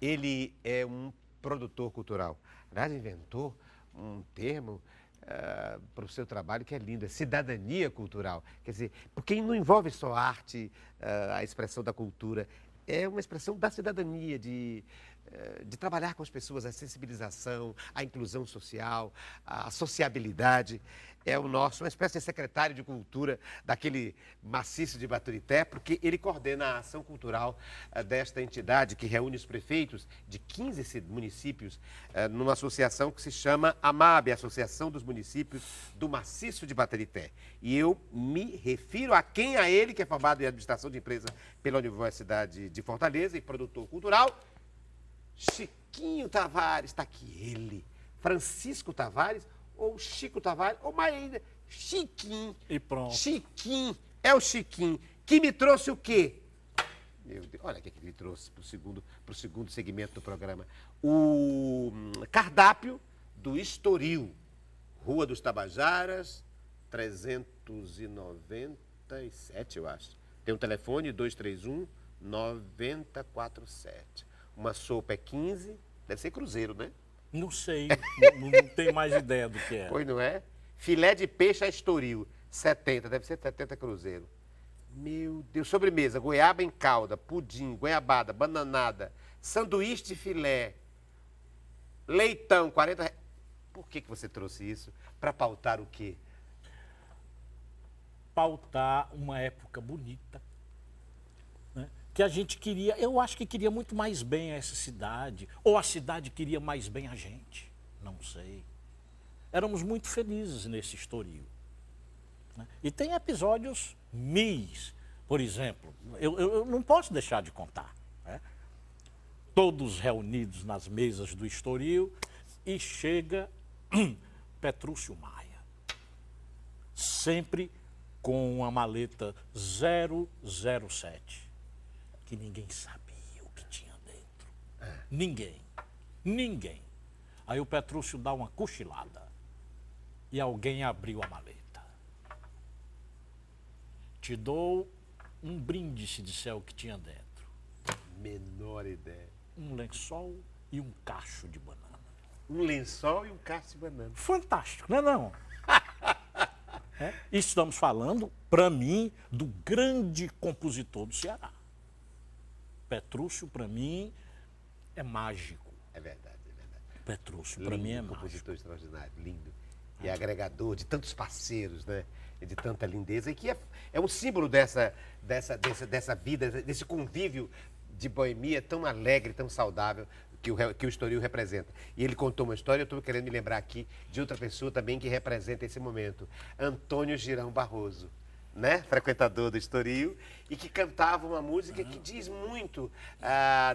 ele é um produtor cultural. Aliás, inventou um termo para o seu trabalho que é lindo, é cidadania cultural. Quer dizer, porque não envolve só arte, a expressão da cultura, é uma expressão da cidadania, de trabalhar com as pessoas, a sensibilização, a inclusão social, a sociabilidade. É o nosso, uma espécie de secretário de cultura daquele maciço de Baturité, porque ele coordena a ação cultural desta entidade que reúne os prefeitos de 15 municípios numa associação que se chama AMAB, Associação dos Municípios do Maciço de Baturité. E eu me refiro a quem? A ele, que é formado em administração de empresa pela Universidade de Fortaleza e produtor cultural, Chiquinho Tavares. Está aqui ele, Francisco Tavares, ou Chico Tavares, ou mais ainda, Chiquinho. E pronto. Chiquinho, é o Chiquinho, que me trouxe o quê? Meu Deus, olha o que ele me trouxe para o segundo segmento do programa. O cardápio do Estoril, Rua dos Tabajaras, 397, eu acho. Tem um telefone, 231-9047. Uma sopa é 15, deve ser cruzeiro, né? Não sei, não tenho mais ideia do que é. Pois não é? Filé de peixe a Estoril, 70, deve ser 70 cruzeiro. Meu Deus, sobremesa, goiaba em calda, pudim, goiabada, bananada, sanduíche de filé, leitão, 40 reais. Por que você trouxe isso? Para pautar o quê? Pautar uma época bonita, né? Que a gente queria, eu acho que queria muito mais bem a essa cidade, ou a cidade queria mais bem a gente, não sei. Éramos muito felizes nesse Estoril, né? E tem episódios por exemplo, eu não posso deixar de contar, né? Todos reunidos nas mesas do Estoril e chega Petrúcio Maia, sempre com uma maleta 007, que ninguém sabia o que tinha dentro. Ninguém. Aí o Petrúcio dá uma cochilada e alguém abriu a maleta. Te dou um brinde, se disser o que tinha dentro. Menor ideia. Um lençol e um cacho de banana. Um lençol e um cacho de banana. Fantástico, não é não? Estamos falando, para mim, do grande compositor do Ceará. Petrúcio, para mim, é mágico. É verdade, é verdade. Petrúcio, para mim, é mágico. Compositor extraordinário, lindo. E agregador de tantos parceiros, né? E de tanta lindeza. E que é um símbolo dessa vida, desse convívio de boemia tão alegre, tão saudável que o Estoril representa. E ele contou uma história, eu estou querendo me lembrar aqui de outra pessoa também que representa esse momento. Antônio Girão Barroso, né? Frequentador do Estoril, e que cantava uma música que diz muito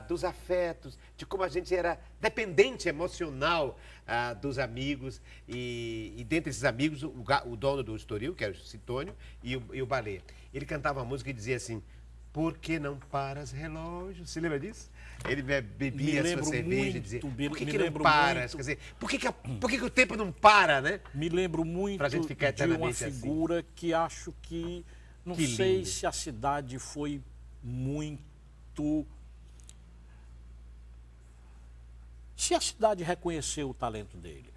dos afetos, de como a gente era dependente emocional dos amigos, e dentre esses amigos, o dono do Estoril, que era o Citônio, e o Balê. Ele cantava uma música e dizia assim: por que não paras, relógio? Se lembra disso? Ele bebia a sua cerveja e dizia: por que não paras? Quer dizer, por que o tempo não para, né? Me lembro muito pra gente ficar de uma eternamente figura assim. Que acho que... Não Que sei lindo. se a cidade foi muito... Se a cidade reconheceu o talento dele.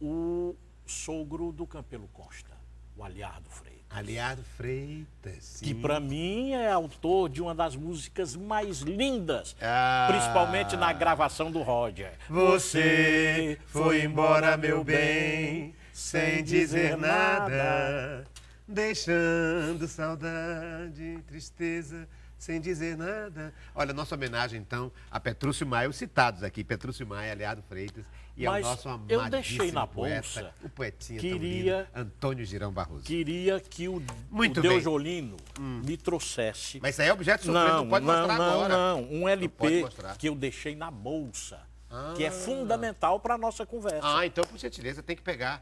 O sogro do Campelo Costa, o Aliardo Freitas. Aliardo Freitas, sim. Que para mim é autor de uma das músicas mais lindas, Ah. principalmente na gravação do Roger. Você foi embora, meu bem, sem dizer nada, deixando saudade, tristeza, sem dizer nada. Olha, nossa homenagem, então, a Petrúcio Maia, os citados aqui, Petrúcio Maia, Aliardo Freitas, e ao Mas nosso eu amadíssimo deixei na poeta, bolsa, o poetinha queria- tão lindo, Antônio Girão Barroso. Queria que o Muito o bem. Deujolino me trouxesse... Mas isso aí é objeto surpresa, não pode mostrar agora. Não, um Não pode LP mostrar. que eu deixei na bolsa, que é fundamental para a nossa conversa. Ah, então, por gentileza, tem que pegar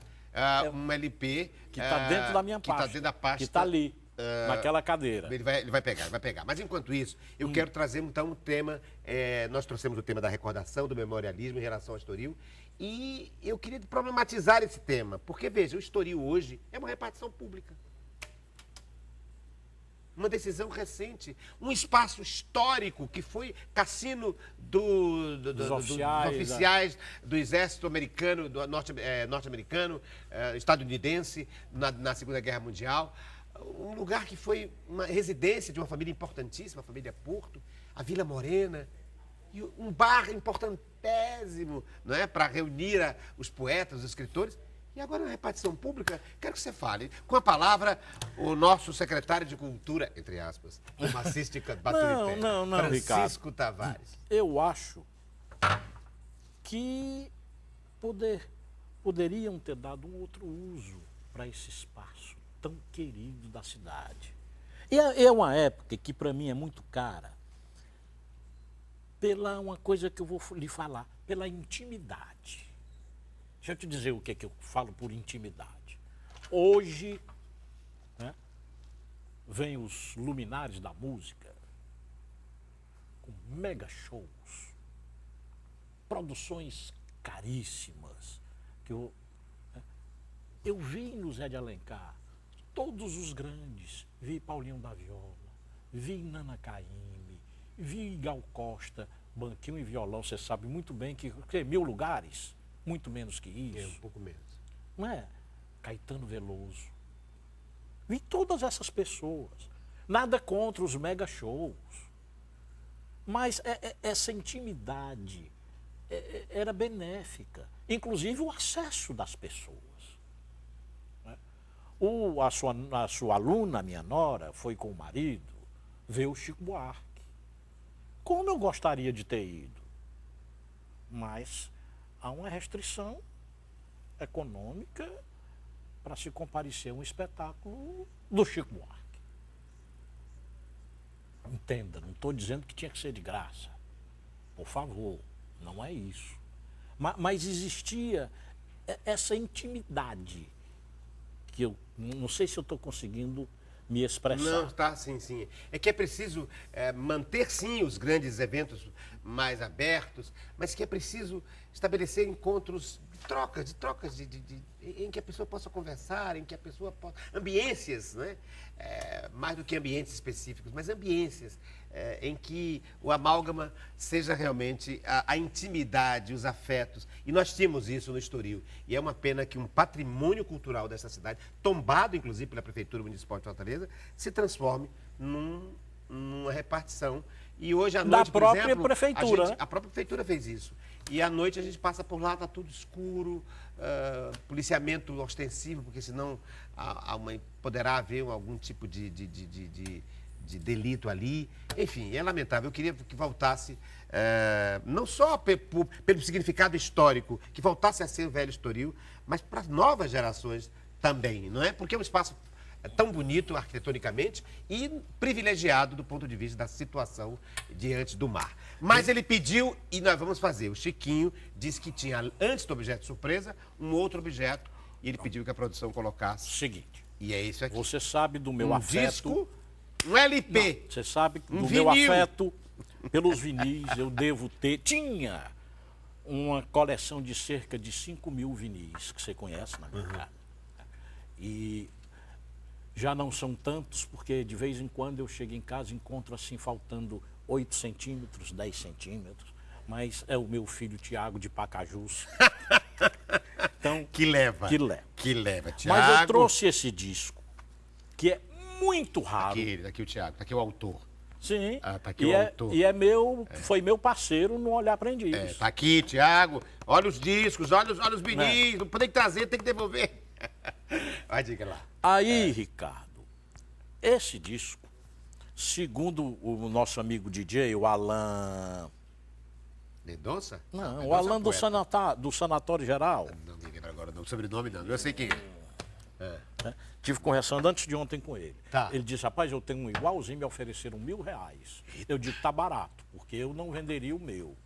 um LP... Que está dentro da minha que pasta. está dentro da pasta. Que está ali, naquela cadeira. Ele vai pegar. Mas, enquanto isso, eu quero trazer, então, um tema... nós trouxemos o tema da recordação, do memorialismo em relação ao Estoril. E eu queria problematizar esse tema. Porque, veja, o Estoril hoje é uma repartição pública. uma decisão recente, um espaço histórico que foi cassino dos oficiais do exército americano, norte-americano, estadunidense, na Segunda Guerra Mundial. Um lugar que foi uma residência de uma família importantíssima, a família Porto, a Vila Morena, e um bar importantésimo, não é, para reunir os poetas, os escritores. E agora, na repartição pública, quero que você fale, com a palavra, o nosso secretário de Cultura, entre aspas, o massística Baturité, não, Francisco Ricardo. Tavares. Eu acho que poderiam ter dado um outro uso para esse espaço tão querido da cidade. E é uma época que, para mim, é muito cara, pela uma coisa que eu vou lhe falar, pela intimidade. Deixa eu te dizer o que eu falo por intimidade. Hoje, né, vem os luminares da música com mega shows, produções caríssimas. Que eu vi no Zé de Alencar todos os grandes. Vi Paulinho da Viola, vi Nana Caymmi, vi Gal Costa, banquinho e violão. Você sabe muito bem que 1.000 lugares, muito menos que isso. É, um pouco menos. Não é? Caetano Veloso. Vi todas essas pessoas. Nada contra os mega shows. Mas essa intimidade era benéfica. Inclusive o acesso das pessoas. Né? A sua aluna, minha nora, foi com o marido ver o Chico Buarque. Como eu gostaria de ter ido. Mas há uma restrição econômica para se comparecer a um espetáculo do Chico Buarque. Entenda, não estou dizendo que tinha que ser de graça. Por favor, não é isso. Mas existia essa intimidade que eu não sei se eu estou conseguindo me expressar. Não, está, sim. É que é preciso manter, sim, os grandes eventos mais abertos, mas que é preciso estabelecer encontros de trocas em que a pessoa possa conversar, em que a pessoa possa... Ambiências, né? Mais do que ambientes específicos, mas ambiências em que o amálgama seja realmente a intimidade, os afetos. E nós tínhamos isso no Estoril. E é uma pena que um patrimônio cultural dessa cidade, tombado inclusive pela Prefeitura Municipal de Fortaleza, se transforme numa repartição. E hoje à noite, da própria por exemplo, prefeitura. a própria prefeitura fez isso. E à noite a gente passa por lá, está tudo escuro, policiamento ostensivo, porque senão poderá haver algum tipo de delito ali. Enfim, é lamentável. Eu queria que voltasse, não só pelo significado histórico, que voltasse a ser o velho Estoril, mas para as novas gerações também, não é? Porque é um espaço tão bonito arquitetonicamente e privilegiado do ponto de vista da situação diante do mar. Mas ele pediu e nós vamos fazer. O Chiquinho disse que tinha, antes do objeto surpresa, um outro objeto e ele pediu que a produção colocasse. Seguinte. E é isso aqui. Você sabe do meu um afeto... disco, um LP. Não, você sabe do vinil. meu afeto pelos vinis. Eu devo ter... Tinha uma coleção de cerca de 5.000 vinis, que você conhece na minha casa. E... já não são tantos, porque de vez em quando eu chego em casa e encontro assim, faltando 8 centímetros, 10 centímetros. Mas é o meu filho Tiago de Pacajus. Então, Que leva, Tiago. Mas eu trouxe esse disco, que é muito raro. Tá aqui o Tiago, tá aqui o autor. Sim, tá aqui o autor. E foi meu parceiro no Olhar Aprendiz. Tá aqui, Tiago. Olha os discos, olha os vinis. Não tem que trazer, tem que devolver. Vai, diga lá. Aí, Ricardo, esse disco, segundo o nosso amigo DJ, o Alan... Mendonça? Não, o Alan do Sanatório Geral. Não me lembro agora, não. Sobrenome não. Eu sei quem é. Tive conversando antes de ontem com ele. Tá. Ele disse, rapaz, eu tenho um igualzinho, me ofereceram R$1.000. Eu digo, tá barato, porque eu não venderia o meu.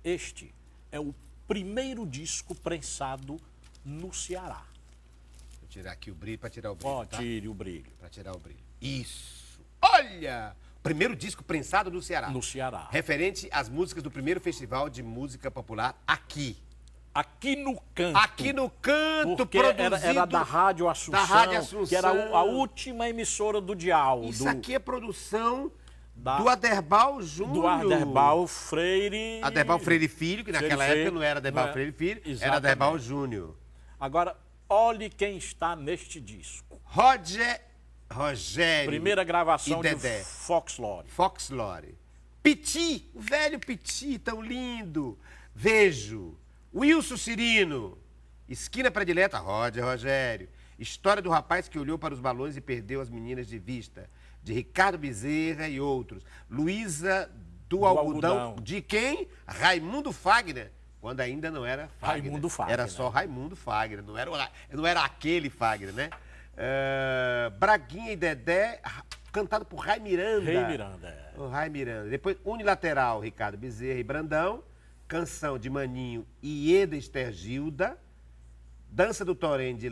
Este é o primeiro disco prensado no Ceará. Vou tirar aqui o brilho para tirar o brilho. Tá? Tire o brilho. Para tirar o brilho. Isso. Olha! Primeiro disco prensado no Ceará. No Ceará. Referente às músicas do primeiro festival de música popular aqui. Aqui no Canto. Aqui no Canto, porque produzido... era da Rádio Assunção, da Rádio Assunção. que era a última emissora do Dial. Isso aqui é produção da- do Aderbal Júnior. do Aderbal Freire. Aderbal Freire Filho, que naquela Freire, época não era Aderbal não é- Freire Filho, era Exatamente. Aderbal Júnior. Agora, olhe quem está neste disco. Rogério. Primeira gravação e de Dedé. Fox Lore. Fox Lore. Piti, o velho Piti, tão lindo. Vejo. Wilson Cirino. Esquina predileta, Rogério. História do rapaz que olhou para os balões e perdeu as meninas de vista. De Ricardo Bezerra e outros. Luísa do Algodão. De quem? Raimundo Fagner. Quando ainda não era Fagner. Raimundo Fagner. Era só Raimundo Fagner. Não era aquele Fagner, né? Braguinha e Dedé, cantado por Ray Miranda. Rei Miranda. É. O Ray Miranda. Depois, Unilateral, Ricardo Bezerra e Brandão. Canção de Maninho e Eda Estergilda. Dança do Torém de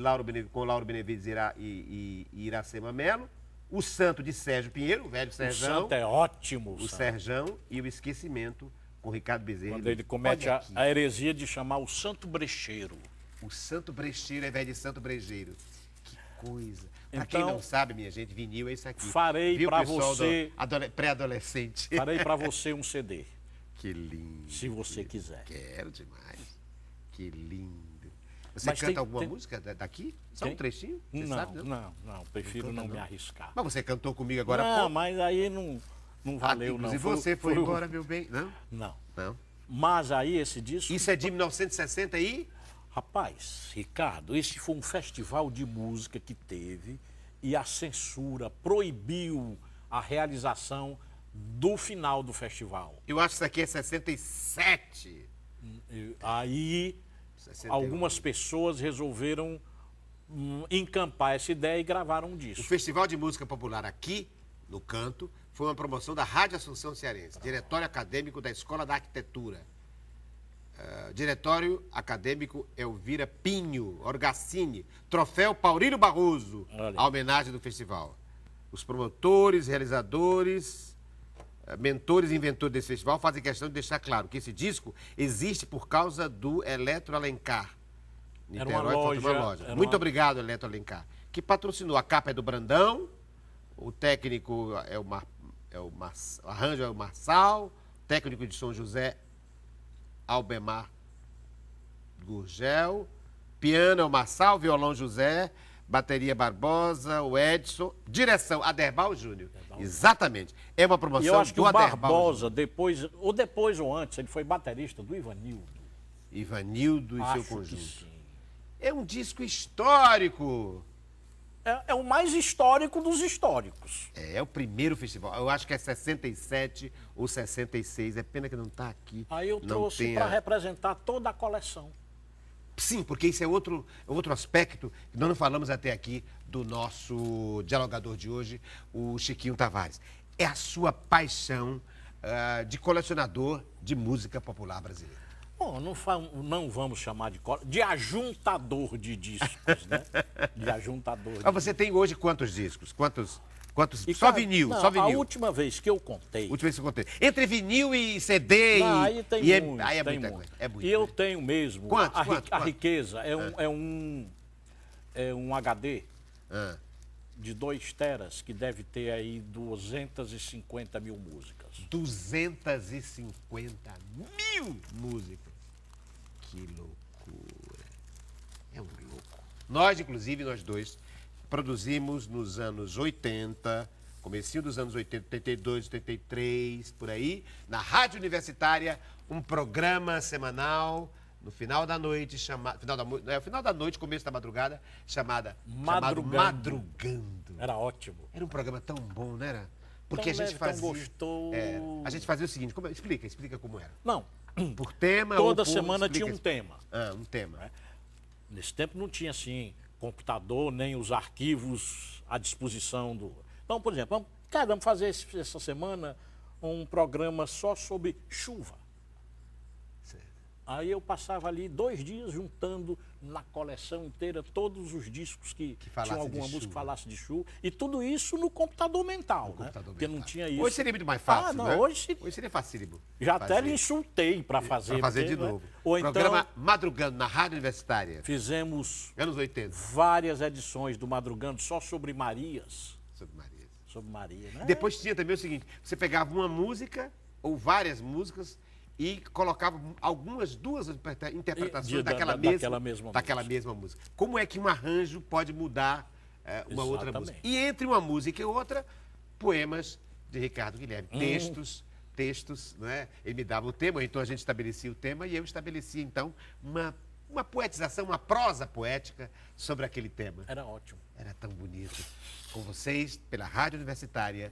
com Lauro Benevides e Iracema Melo. O Santo de Sérgio Pinheiro, o velho O Serjão. Santo é ótimo. O Santo. Serjão e o Esquecimento com Ricardo Bezerra. Quando ele comete Olha aqui. a heresia de chamar o Santo Brecheiro. O Santo Brecheiro é velho de Santo Brejeiro. Que coisa. Pra Então, quem não sabe, minha gente, vinil é isso aqui. farei Viu, pra pessoal você- pré-adolescente. Farei para você um CD, Que lindo. se você quiser. Quero demais. Que lindo. Você Mas canta tem- alguma tem- música daqui? Só Tem? um trechinho? Você Não, sabe, não, prefiro canta, não me não? arriscar. Mas você cantou comigo agora há Não, pouco. mas aí não valeu, não. Inclusive você foi o- embora, meu bem. Não? Não. Não. Mas aí esse disco... Isso é de 1960 aí? Rapaz, Ricardo, esse foi um festival de música que teve e a censura proibiu a realização do final do festival. Eu acho que isso aqui é 67. Aí 61. algumas pessoas resolveram encampar essa ideia e gravaram um O disco. Festival de Música Popular aqui, no Canto, foi uma promoção da Rádio Assunção Cearense, Diretório Acadêmico da Escola da Arquitetura. Diretório Acadêmico Elvira Pinho, Orgacini, Troféu Paulino Barroso, Olha. a homenagem do festival. Os promotores, realizadores, mentores e inventores desse festival fazem questão de deixar claro que esse disco existe por causa do Eletro Alencar. Era uma Niterói, loja, loja. era Muito uma- obrigado, Eletro Alencar, que patrocinou. A capa é do Brandão, o técnico o arranjo é o Marçal, técnico de São José Albemar Gurgel, piano é o Marçal, violão José, bateria Barbosa, o Edson, direção Aderbal Júnior. Exatamente. É uma promoção E eu acho que do o Aderbal Barbosa, depois ou antes, ele foi baterista do Ivanildo. Ivanildo e seu Acho que conjunto. sim. É um disco histórico. É o mais histórico dos históricos. É o primeiro festival. Eu acho que é 67 ou 66. É pena que não está aqui. Aí eu Não trouxe tem para a- representar toda a coleção. Sim, porque isso é outro aspecto que nós não falamos até aqui do nosso dialogador de hoje, o Chiquinho Tavares. É a sua paixão de colecionador de música popular brasileira. Bom, não vamos chamar de ajuntador de discos, né? De ajuntador de Mas você tem hoje quantos discos? Quantos? E, Só cara, vinil, não, só vinil. A última vez que eu contei... Última vez que eu contei. Entre vinil e CD Não, aí tem e muito, aí é tem muita muito. coisa. É muita E eu coisa. tenho mesmo... Quantos, a quantos? riqueza é um HD Ah, de 2 teras que deve ter aí 250 mil músicas. 250 mil músicas. Que loucura. É um louco. Nós, inclusive, nós dois, produzimos nos anos 80, comecinho dos anos 80, 82, 83, por aí, na Rádio Universitária, um programa semanal, no final da noite, final da noite, começo da madrugada, chamado Madrugando. Era ótimo. Era um programa tão bom, não era? Porque Tão a gente leve, fazia. tão gostoso. A gente fazia o seguinte, explica como era. Não, Por tema toda ou por, semana explica, tinha um tema. um tema. Nesse tempo não tinha, assim, computador, nem os arquivos à disposição do... Então, por exemplo, vamos fazer essa semana um programa só sobre chuva. Certo. Aí eu passava ali 2 dias juntando na coleção inteira todos os discos que falasse tinham alguma de música que chuva. falasse de chuva. E tudo isso no computador mental, né? Computador Porque não mental. tinha isso. Hoje seria muito mais fácil, não, né? hoje seria facílimo. já até lhe fazer. insultei para fazer. Pra fazer porque, de né? novo. Ou Programa então Madrugando, na Rádio Universitária. fizemos Anos 80. várias edições do Madrugando só sobre Marias. Sobre Maria. Sobre Maria, né? Depois tinha também o seguinte, você pegava uma música ou várias músicas e colocava duas interpretações daquela mesma música. Como é que um arranjo pode mudar uma outra música? E entre uma música e outra, poemas de Ricardo Guilherme. Textos, não é? Ele me dava o tema, então a gente estabelecia o tema e eu estabelecia, então, uma poetização, uma prosa poética sobre aquele tema. Era ótimo. Era tão bonito. Com vocês, pela Rádio Universitária,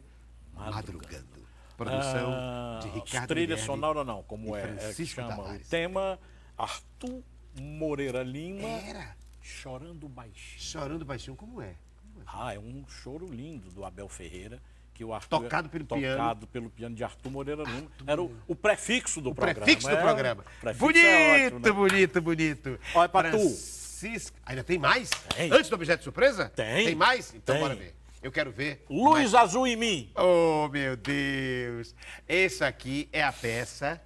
Madrugando. Produção de Ricardo trilha Guilherme sonora não, como e que Francisco chama Tavares. o tema, Arthur Moreira Lima, Era Chorando Baixinho. Chorando Baixinho, como é? É um choro lindo do Abel Ferreira, que o Arthur Tocado pelo piano de Arthur Moreira Lima. Era o prefixo do programa. Prefixo do programa. Prefixo é ótimo, né? Bonito. Olha pra tu. Francisco... Ainda tem mais? Tem. Antes do objeto de surpresa? Tem. Tem mais? Então Tem. bora ver. Eu quero ver. Luz Azul em Mim. Oh, meu Deus! Esse aqui é a peça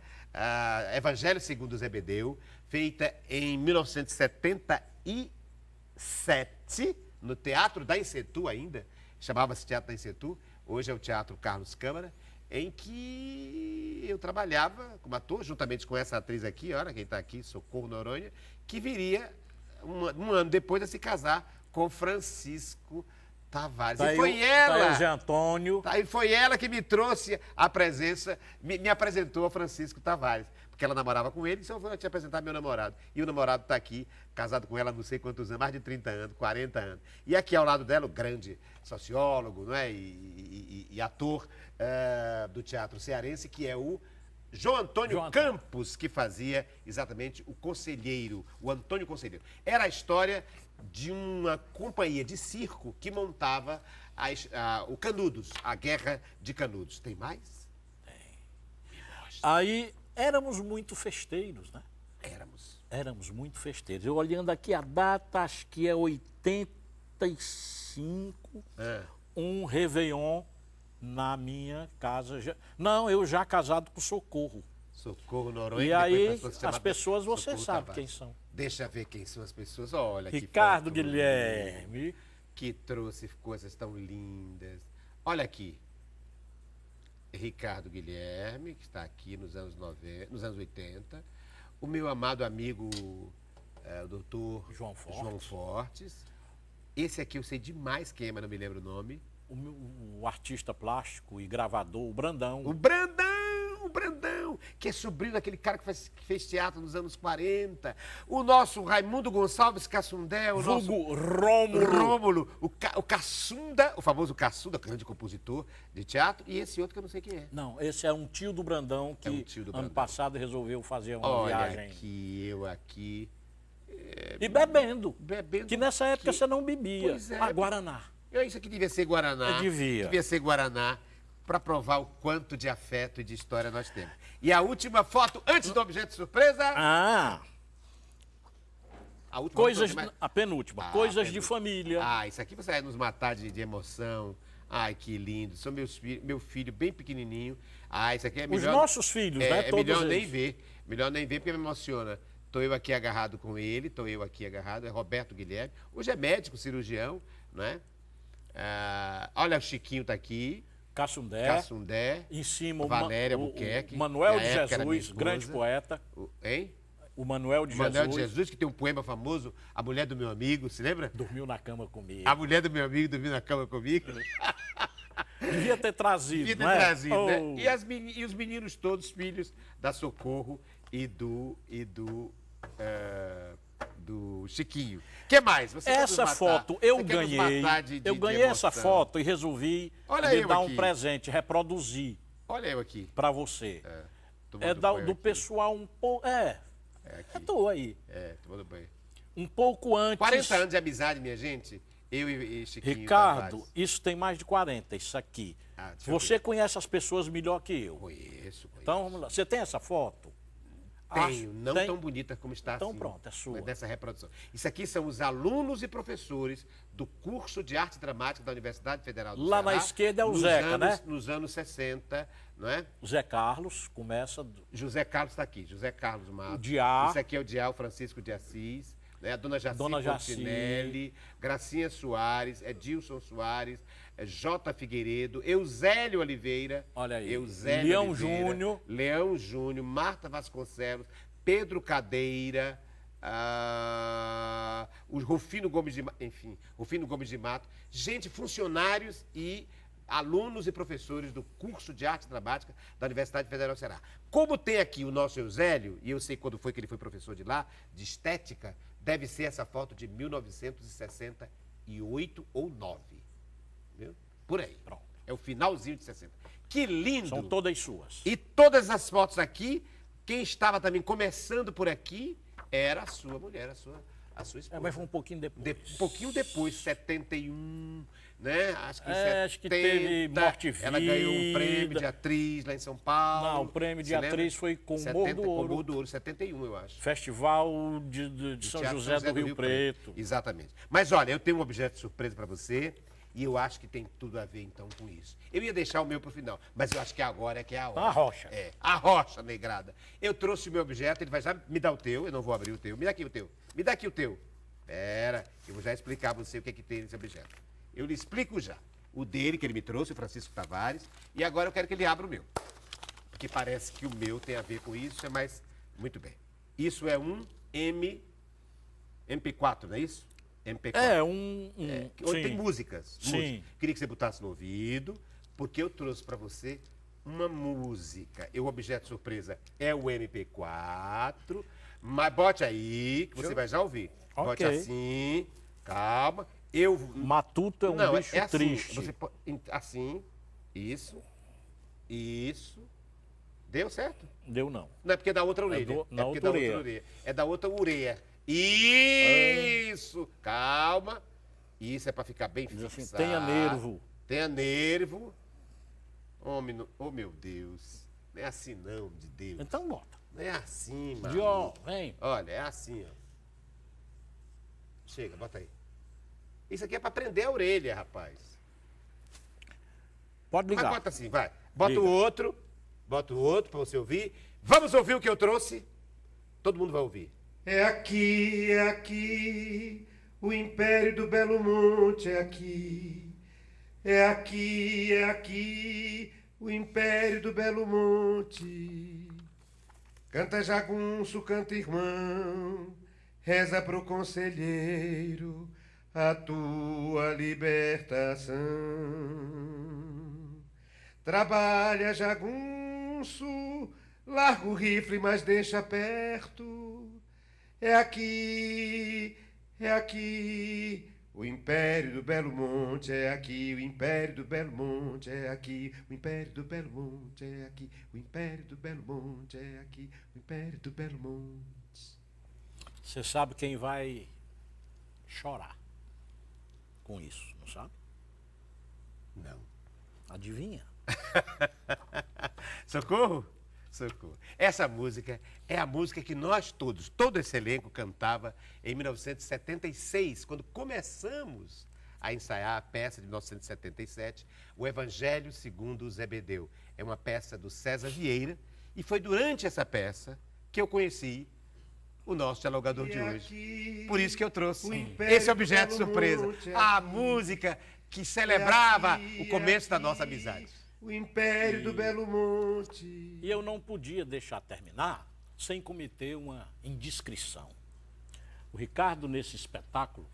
Evangelho segundo Zebedeu, feita em 1977, no Teatro da Insetu ainda, chamava-se Teatro da Insetu, hoje é o Teatro Carlos Câmara, em que eu trabalhava como ator, juntamente com essa atriz aqui, olha quem está aqui, Socorro Noronha, que viria um ano depois a se casar com Francisco Tavares. Tá e foi aí ela. o Zé Antônio. E foi ela que me trouxe a presença, me apresentou a Francisco Tavares. Porque ela namorava com ele, então eu vou te apresentar meu namorado. E o namorado está aqui, casado com ela não sei quantos anos, mais de 30 anos, 40 anos. E aqui ao lado dela, o grande sociólogo, não é? e ator do teatro cearense, que é o João Antônio Campos, que fazia exatamente o Conselheiro, o Antônio Conselheiro. Era a história de uma companhia de circo que montava o Canudos, a Guerra de Canudos. Tem mais? Aí éramos muito festeiros, né? Éramos muito festeiros. Eu olhando aqui a data, acho que é 85, um Réveillon na minha casa. Não, eu já casado com Socorro. Socorro Noronha. E aí, as pessoas, você sabe quem são. Deixa eu ver quem são as pessoas. Olha Ricardo Guilherme. Que trouxe coisas tão lindas. Olha aqui. Ricardo Guilherme, que está aqui nos anos 80. O meu amado amigo, o doutor João Fortes. Esse aqui eu sei demais quem é, mas não me lembro o nome. O artista plástico e gravador, o Brandão. O Brandão, que é sobrinho daquele cara que fez teatro nos anos 40. O nosso Raimundo Gonçalves Cassundé, o nosso Rômulo, o Cassunda, o famoso Cassunda, grande compositor de teatro, e esse outro que eu não sei quem é. Não, esse é um tio do Brandão que ano passado resolveu fazer uma viagem. Eu aqui. E bebendo. Que nessa época você não bebia. Pois é. A Guaraná. Isso aqui devia ser Guaraná. Devia ser Guaraná, para provar o quanto de afeto e de história nós temos. E a última foto, antes do objeto surpresa. A última, a penúltima. Coisas de família. Isso aqui você vai nos matar de emoção. Ai, que lindo. São meu filho bem pequenininho. Isso aqui é melhor. Os nossos filhos, né? É melhor nem ver. Melhor nem ver porque me emociona. Estou eu aqui agarrado com ele, é Roberto Guilherme. Hoje é médico, cirurgião, não é? Olha, o Chiquinho está aqui. Cassundé. Em cima, Valéria Buquerque. Manuel de Jesus, grande poeta. Hein? O Manuel de Jesus. Manuel de Jesus, que tem um poema famoso, A Mulher do Meu Amigo, se lembra? Dormiu na cama comigo. A Mulher do Meu Amigo dormiu na cama comigo. Devia ter trazido, né? E os meninos todos, filhos da Socorro e do Chiquinho. O que mais? Essa foto eu ganhei. Eu ganhei essa foto e resolvi lhe dar um presente, reproduzir. Olha eu aqui. Para você. Do pessoal um pouco. Tô aí. Tomando banho. Um pouco antes. 40 anos de amizade, minha gente. Eu e Chiquinho. Ricardo, isso tem mais de 40, isso aqui. Você conhece as pessoas melhor que eu. Conheço. Então, vamos lá. Você tem essa foto? Tenho, não tem? tão bonita como está Então assim. pronto, é sua. Mas dessa reprodução. Isso aqui são os alunos e professores do curso de arte dramática da Universidade Federal do Lá Ceará. na esquerda é o nos Zeca, anos, né? Nos anos 60, não é? O Zé Carlos começa... José Carlos está aqui, José Carlos Matos. O Diá. Isso aqui é o Diá, o Francisco de Assis, né? A Dona Jaci Dona Jaci. Pontinelli, Gracinha Soares, Edilson Soares, J. Figueiredo, Eusélio Oliveira. Olha aí. Eusélio Leão Oliveira, Júnior. Leão Júnior, Marta Vasconcelos, Pedro Cadeira, o Rufino Gomes de Mato, enfim, Rufino Gomes de Mato, gente, funcionários e alunos e professores do curso de arte dramática da Universidade Federal do Ceará. Como tem aqui o nosso Eusélio, e eu sei quando foi que ele foi professor de lá, de estética, deve ser essa foto de 1968 ou 9. Viu? Por aí. Pronto. É o finalzinho de 60. Que lindo! São todas suas. E todas as fotos aqui, quem estava também começando por aqui era a sua mulher, a sua esposa. Mas foi um pouquinho depois. Um pouquinho depois, 71, né? Acho que em 70. Acho que teve Morte e Ela ganhou um prêmio Vida. de atriz lá em São Paulo. Não, o prêmio de Você atriz lembra? foi com o 70, Morro do com o Ouro. Morro do Ouro, 71, eu acho. Festival de São Teatro José do Rio Preto. Exatamente. Mas olha, eu tenho um objeto de surpresa para você e eu acho que tem tudo a ver então com isso. Eu ia deixar o meu para o final, mas eu acho que agora é que é a hora. A rocha. É, a rocha negrada. Eu trouxe o meu objeto, ele vai já me dar o teu, eu não vou abrir o teu. Me dá aqui o teu. Me dá aqui o teu. Pera, eu vou já explicar a você o que é que tem nesse objeto. Eu lhe explico já. O dele que ele me trouxe, o Francisco Tavares, e agora eu quero que ele abra o meu. Porque parece que o meu tem a ver com isso, mas muito bem. Isso é um MP4, não é isso? MP4. É, Onde tem músicas. Sim. Músicas. Queria que você botasse no ouvido, porque eu trouxe para você uma música. E o objeto surpresa é o MP4, mas bote aí, que você vai já ouvir. Bote Ok. assim, calma. Matuto é um Não, bicho assim, triste. Você assim, isso. Deu certo? Deu não. Não é porque é da outra orelha. na porque outra da orelha. orelha. É da outra ureia. Isso! Calma. Isso é para ficar bem Diz assim, fixado. tenha nervo. Tenha nervo. Oh, meu Deus. Não é assim não, de Deus. Então bota. Não é assim, mano. Dió, vem. Olha, é assim, ó. Chega, bota aí. Isso aqui é para prender a orelha, rapaz. Pode Mas ligar. bota assim, vai. Bota Liga. o outro. Bota o outro para você ouvir. Vamos ouvir o que eu trouxe? Todo mundo vai ouvir. É aqui, o Império do Belo Monte é aqui. É aqui, o Império do Belo Monte. Canta jagunço, canta irmão, reza pro conselheiro a tua libertação. Trabalha jagunço, larga o rifle, mas deixa perto. É aqui, o Império do Belo Monte é aqui, o Império do Belo Monte é aqui, o Império do Belo Monte é aqui, o Império do Belo Monte é aqui, o Império do Belo Monte. Você sabe quem vai chorar com isso, não sabe? Não. Adivinha? Socorro? Socorro. Essa música é a música que nós todos, todo esse elenco cantava em 1976, quando começamos a ensaiar a peça de 1977, O Evangelho segundo o Zebedeu. É uma peça do César Vieira e foi durante essa peça que eu conheci o nosso dialogador de hoje. Por isso que eu trouxe esse objeto surpresa, a música que celebrava o começo da nossa amizade. O Império do Belo Monte. E eu não podia deixar terminar sem cometer uma indiscrição. O Ricardo, nesse espetáculo,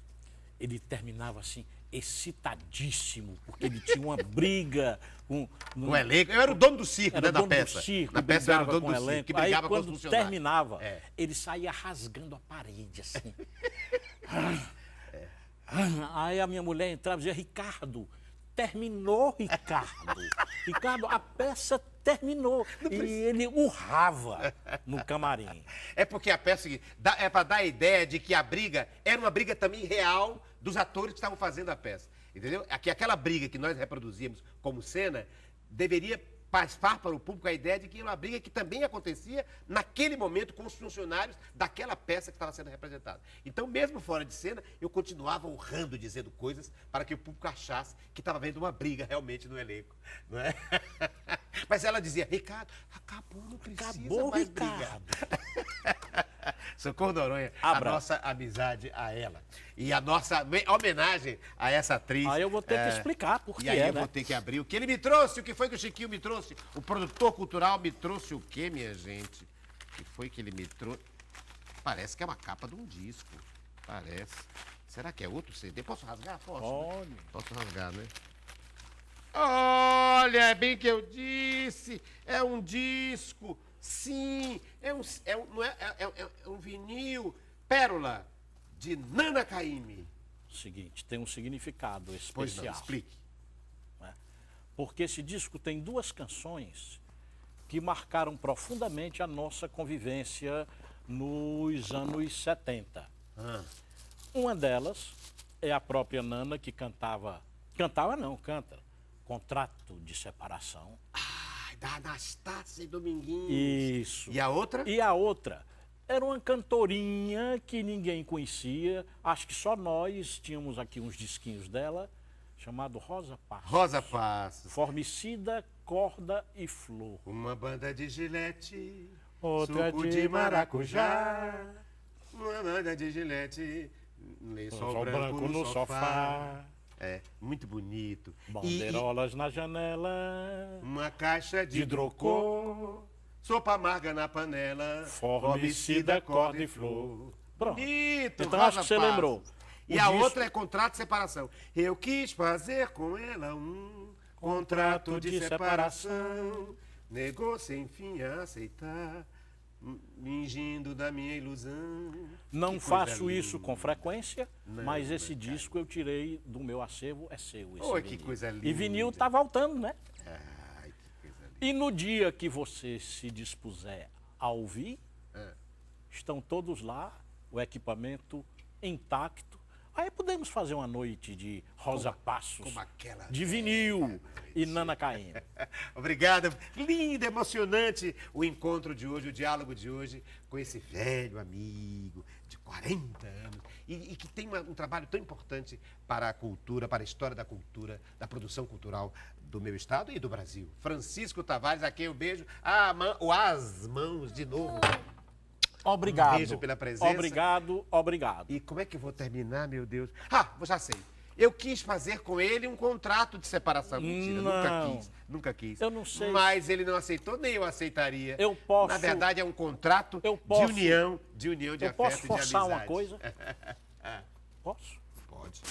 ele terminava assim, excitadíssimo, porque ele tinha uma briga com... O elenco. Eu era o dono do circo, Era né, o na dono peça. do circo, Na peça eu era o brigava dono com do o circo, elenco. que brigava Aí, com os quando funcionários. terminava, É. ele saía rasgando a parede, assim. Aí a minha mulher entrava e dizia, Ricardo, terminou, Ricardo. Ricardo, a peça terminou. E ele urrava no camarim. É porque a peça é para dar a ideia de que a briga era uma briga também real dos atores que estavam fazendo a peça. Entendeu? Aquela briga que nós reproduzíamos como cena deveria passar para o público a ideia de que era uma briga que também acontecia naquele momento com os funcionários daquela peça que estava sendo representada. Então, mesmo fora de cena, eu continuava honrando, dizendo coisas para que o público achasse que estava vendo uma briga realmente no elenco. Não é? Mas ela dizia, Ricardo, acabou, não precisa Acabou, mais Ricardo. briga. Socorro Noronha, Abra. a nossa amizade a ela. E a nossa homenagem a essa atriz. Aí eu vou ter que explicar por E que aí eu né? vou ter que abrir o que ele me trouxe, o que foi que o Chiquinho me trouxe. O produtor cultural me trouxe o quê, minha gente? O que foi que ele me trouxe? Parece que é uma capa de um disco. Parece. Será que é outro CD? Posso rasgar? Posso. Pode. Posso rasgar, né? Olha, é bem que eu disse. É um disco. Sim, não é um vinil. Pérola, de Nana Caymmi. Seguinte, tem um significado especial. Pois não, explique. Né? Porque esse disco tem duas canções que marcaram profundamente a nossa convivência nos anos 70. Ah, Uma delas é a própria Nana que cantava não, canta, Contrato de Separação. ai, da Anastácia e Dominguinhos. Isso. E a outra? E a outra era uma cantorinha que ninguém conhecia, acho que só nós tínhamos aqui uns disquinhos dela, chamado Rosa Passos. Rosa Passos. Formicida, corda e flor. Uma banda de gilete. Outra suco de maracujá. Uma banda de gilete. Lençol branco no sofá. É, muito bonito. Bandeirolas na janela. Uma caixa de Hidrocor. sopa amarga na panela. Formicida, corda e flor. Pronto. Bonito, Então Rosa acho que você Passos. lembrou. E O a disco- outra é contrato de separação. Eu quis fazer com ela um contrato de separação. Negou sem fim a aceitar, fingindo da minha ilusão. Não Que coisa faço isso linda. com frequência, Não, mas esse cara. disco eu tirei do meu acervo, é seu. Esse Oi, que vinil. coisa E vinil linda. tá voltando, né? Ai, que coisa linda. E no dia que você se dispuser a ouvir, É. estão todos lá, o equipamento intacto. Aí podemos fazer uma noite de Rosa Passos, como aquela de vinil e Nana Caymmi. Obrigado. Lindo, emocionante o encontro de hoje, o diálogo de hoje com esse velho amigo de 40 anos e que tem um trabalho tão importante para a cultura, para a história da cultura, da produção cultural do meu estado e do Brasil. Francisco Tavares, a quem eu beijo as mãos de novo. Obrigado. Um beijo pela presença. Obrigado, obrigado. E como é que eu vou terminar, meu Deus? Ah, já sei. Eu quis fazer com ele um contrato de separação. Mentira, Não. nunca quis. Eu não sei. Mas ele não aceitou, nem eu aceitaria. Eu posso- Na verdade, é um contrato Eu posso- de união, de Eu afeto posso e de forçar amizade. uma coisa? Posso? Pode.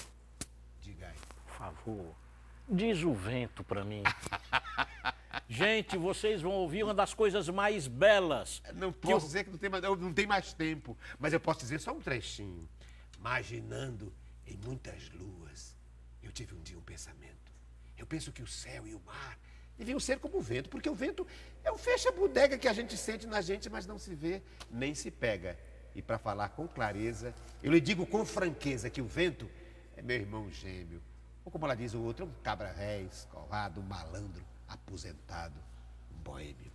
Diga aí. Por favor, diz o vento pra mim. Gente, vocês vão ouvir uma das coisas mais belas. Não posso dizer que não tem mais tempo, mas eu posso dizer só um trechinho. Imaginando em muitas luas, eu tive um dia um pensamento. Eu penso que o céu e o mar deviam ser como o vento, porque o vento é um fecha-bodega que a gente sente na gente, mas não se vê, nem se pega. E para falar com clareza, eu lhe digo com franqueza que o vento é meu irmão gêmeo. Ou como ela diz o outro, um cabra-réis, escovado, um malandro, aposentado, um boêmio.